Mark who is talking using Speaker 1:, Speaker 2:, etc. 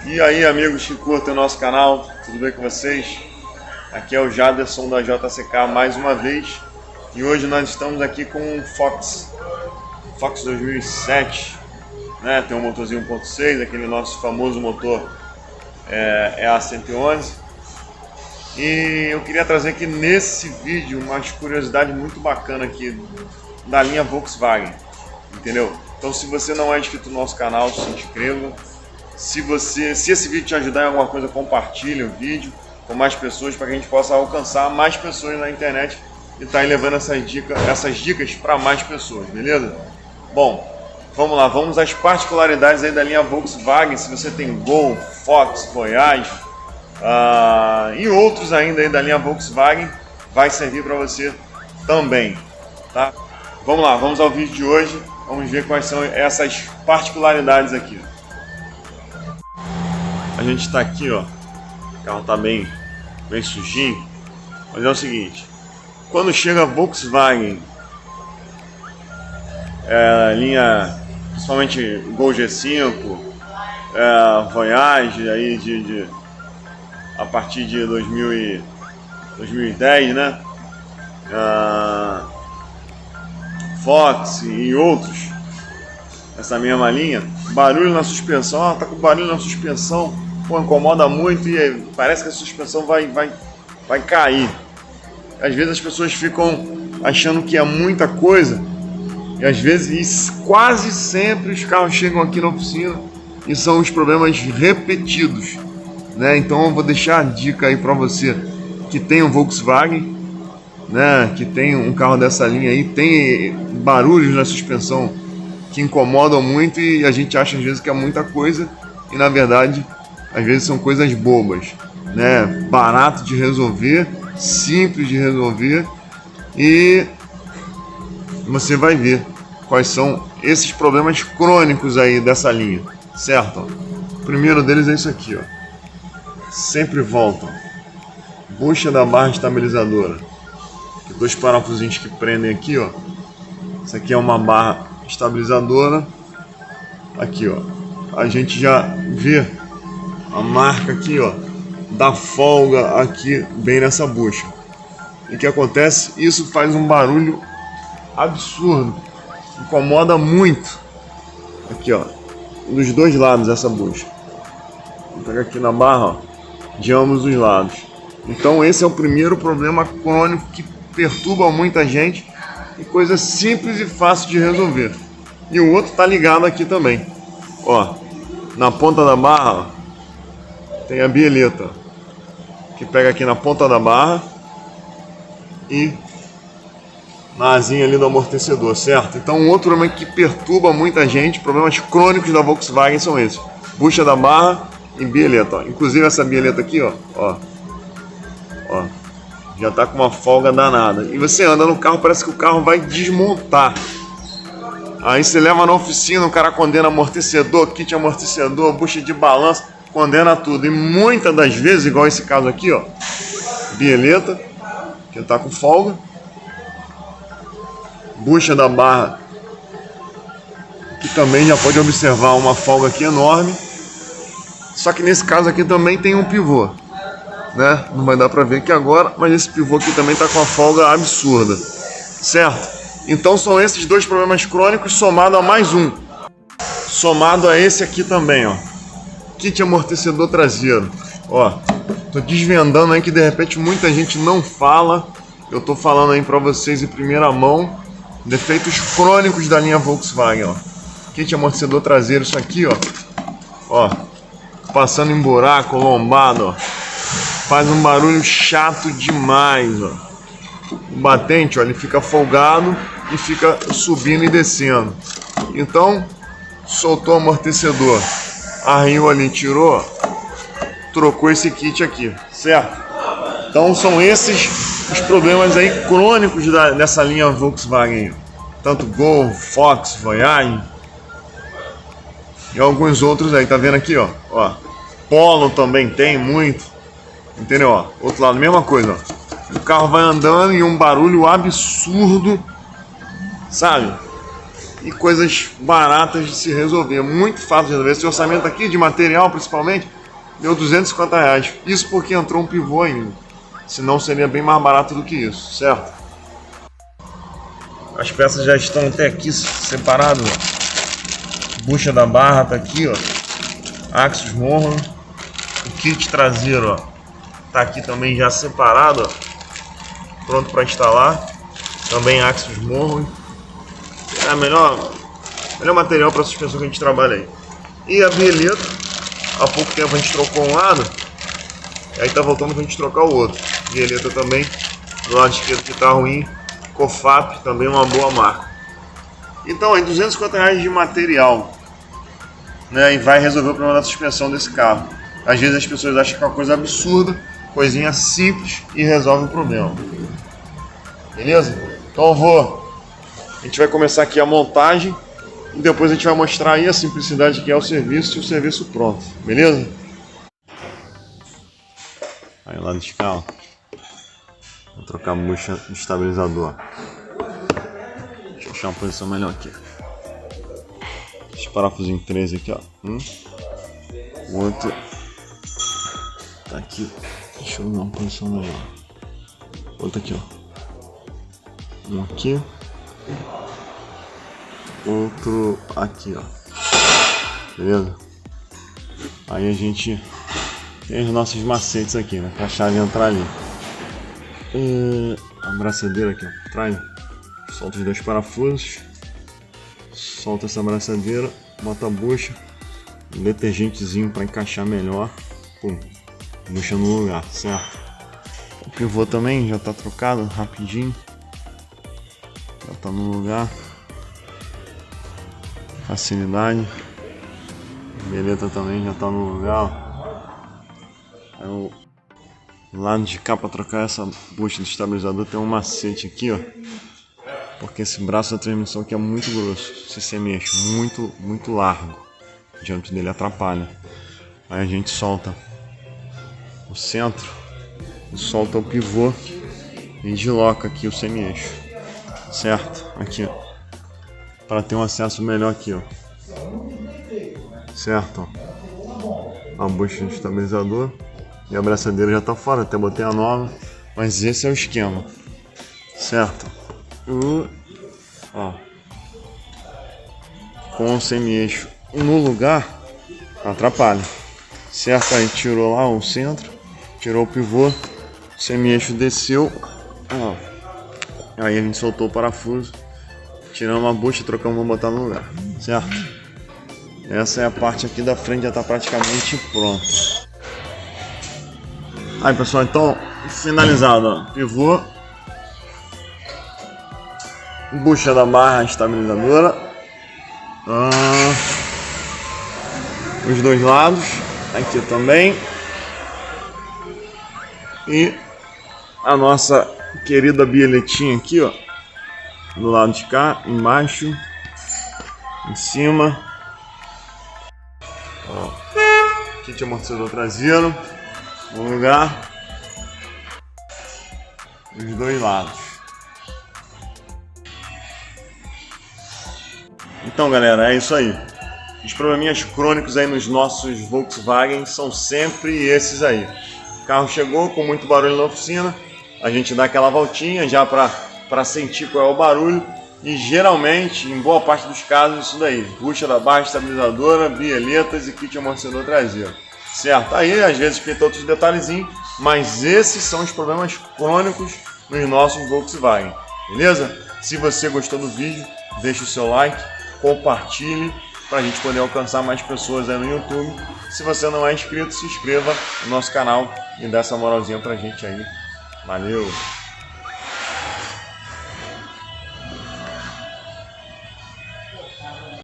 Speaker 1: E aí, amigos que curtem o nosso canal, tudo bem com vocês? Aqui é o Jaderson da JCK mais uma vez. E hoje nós estamos aqui com um Fox 2007, né? Tem um motorzinho 1.6, aquele nosso famoso motor é a 111. E eu queria trazer aqui nesse vídeo uma curiosidade muito bacana aqui da linha Volkswagen, entendeu? Então, se você não é inscrito no nosso canal, se inscreva. Se esse vídeo te ajudar em alguma coisa, compartilhe o vídeo com mais pessoas para que a gente possa alcançar mais pessoas na internet e tá aí levando essas dicas para mais pessoas, beleza? Bom, vamos lá, vamos às particularidades aí da linha Volkswagen. Se você tem Gol, Fox, Voyage e outros ainda aí da linha Volkswagen, vai servir para você também, tá? Vamos lá, vamos ao vídeo de hoje, vamos ver quais são essas particularidades aqui. A gente está aqui, ó, o carro está bem sujinho, mas é o seguinte: quando chega a Volkswagen, linha, principalmente Gol G5, Voyage aí a partir de 2010, né? Fox e outros, essa mesma linha, barulho na suspensão, tá com barulho na suspensão, pô, incomoda muito e parece que a suspensão vai cair. Às vezes as pessoas ficam achando que é muita coisa, e às vezes, quase sempre, os carros chegam aqui na oficina e são os problemas repetidos, né? Então eu vou deixar a dica aí para você que tem um Volkswagen, né, que tem um carro dessa linha aí, tem barulhos na suspensão que incomodam muito e a gente acha às vezes que é muita coisa e na verdade às vezes são coisas bobas, né? Barato de resolver, simples de resolver, e você vai ver quais são esses problemas crônicos aí dessa linha, certo? O primeiro deles é isso aqui, ó. Sempre volta bucha da barra estabilizadora, dois parafusinhos que prendem aqui, ó. Isso aqui é uma barra estabilizadora. Aqui, ó, a gente já vê a marca aqui, ó, da folga aqui bem nessa bucha. E o que acontece? Isso faz um barulho absurdo, incomoda muito. Aqui, ó, dos dois lados essa bucha. Vou pegar aqui na barra, ó, de ambos os lados. Então esse é o primeiro problema crônico que perturba muita gente, e coisa simples e fácil de resolver. E o outro tá ligado aqui também, ó, na ponta da barra, ó, tem a bieleta que pega aqui na ponta da barra e na asinha ali do amortecedor, certo? Então um outro problema que perturba muita gente, problemas crônicos da Volkswagen são esses: bucha da barra e bieleta, ó. Inclusive essa bieleta aqui, ó, já tá com uma folga danada. E você anda no carro, parece que o carro vai desmontar. Aí você leva na oficina, o cara condena amortecedor, kit amortecedor, bucha de balanço, condena tudo. E muitas das vezes, igual esse caso aqui, ó, bieleta, que tá com folga, bucha da barra, que também já pode observar uma folga aqui enorme. Só que nesse caso aqui também tem um pivô, né? Não vai dar para ver aqui agora, mas esse pivô aqui também está com uma folga absurda, certo? Então são esses dois problemas crônicos somado a mais um, somado a esse aqui também, ó, kit amortecedor traseiro. Ó, tô desvendando aí que de repente muita gente não fala. Eu tô falando aí para vocês em primeira mão, defeitos crônicos da linha Volkswagen, ó. Kit amortecedor traseiro, isso aqui, ó, passando em buraco, lombado, ó, faz um barulho chato demais, ó. O batente, ó, ele fica folgado e fica subindo e descendo. Então, soltou o amortecedor, arriou ali, tirou, trocou esse kit aqui, certo? Então são esses os problemas aí crônicos dessa linha Volkswagen, tanto Gol, Fox, Voyage e alguns outros aí, tá vendo aqui, ó, Polo também tem muito. Entendeu? Ó, outro lado, mesma coisa, ó. O carro vai andando e um barulho absurdo, sabe? e coisas baratas de se resolver, muito fácil de resolver. Esse orçamento aqui de material principalmente deu R$250, isso porque entrou um pivô ainda, senão seria bem mais barato do que isso, certo? As peças já estão até aqui separadas, ó. Bucha da barra tá aqui, ó. Axis Morro. O kit traseiro, ó, tá aqui também já separado, ó. Pronto para instalar. Também Axis Morro. É o melhor material para suspensão que a gente trabalha aí. E a bieleta, há pouco tempo a gente trocou um lado, aí tá voltando pra gente trocar o outro. Bieleta também, do lado esquerdo que tá ruim. Cofap, também uma boa marca. Então aí, R$250 de material, né, e vai resolver o problema da suspensão desse carro. Às vezes as pessoas acham que é uma coisa absurda, coisinha simples e resolve o problema. Beleza? Então a gente vai começar aqui a montagem e depois a gente vai mostrar aí a simplicidade que é o serviço e o serviço pronto. Beleza? Aí lá de cá, ó. Vou trocar a bucha do estabilizador. Deixa eu achar uma posição melhor aqui. Esse parafusinho 13 aqui, ó. O outro tá aqui. Deixa eu dar uma posição melhor. Outro aqui, ó. Um aqui. Outro aqui, ó. Beleza? Aí a gente tem os nossos macetes aqui, né? Pra chave entrar ali. A braçadeira aqui, ó. Traz. Solta os dois parafusos. Solta essa braçadeira. Bota a bucha. Um detergentezinho pra encaixar melhor. Pum. Bucha no lugar, certo? O pivô também já tá trocado rapidinho. Já tá no lugar. Facilidade. Bieleta também já tá no lugar. Aí o lado de cá para trocar essa bucha do estabilizador tem um macete aqui, ó. Porque esse braço da transmissão aqui é muito grosso. Se você mexe muito largo, o diâmetro dele atrapalha. Aí a gente solta o centro, solta o pivô e desloca aqui o semi-eixo, certo? Aqui, ó, para ter um acesso melhor aqui, ó, certo? Ó. A bucha do estabilizador e a braçadeira já tá fora, até botei a nova, mas esse é o esquema, certo? Ó, com o semi-eixo no lugar atrapalha, certo? Aí tirou lá o centro, tirou o pivô, o semi-eixo desceu, ó. Aí a gente soltou o parafuso, tiramos a bucha, trocamos, vamos botar no lugar, certo? Essa é a parte aqui da frente, já está praticamente pronta. Aí pessoal, então finalizado, ó. Pivô, bucha da barra estabilizadora, os dois lados, aqui também, e a nossa querida bieletinha aqui, ó, do lado de cá, embaixo, em cima, ó, kit amortecedor traseiro no lugar, os dois lados. Então galera, é isso aí. Os probleminhas crônicos aí nos nossos Volkswagen são sempre esses aí. O carro chegou com muito barulho na oficina, a gente dá aquela voltinha já para sentir qual é o barulho, e geralmente, em boa parte dos casos, isso daí: bucha da barra estabilizadora, bieletas e kit amortecedor traseiro, certo? Aí às vezes pinta outros detalhezinhos, mas esses são os problemas crônicos nos nossos Volkswagen, beleza? Se você gostou do vídeo, deixa o seu like, compartilhe para a gente poder alcançar mais pessoas aí no YouTube. Se você não é inscrito, se inscreva no nosso canal e dá essa moralzinha pra gente aí. Valeu!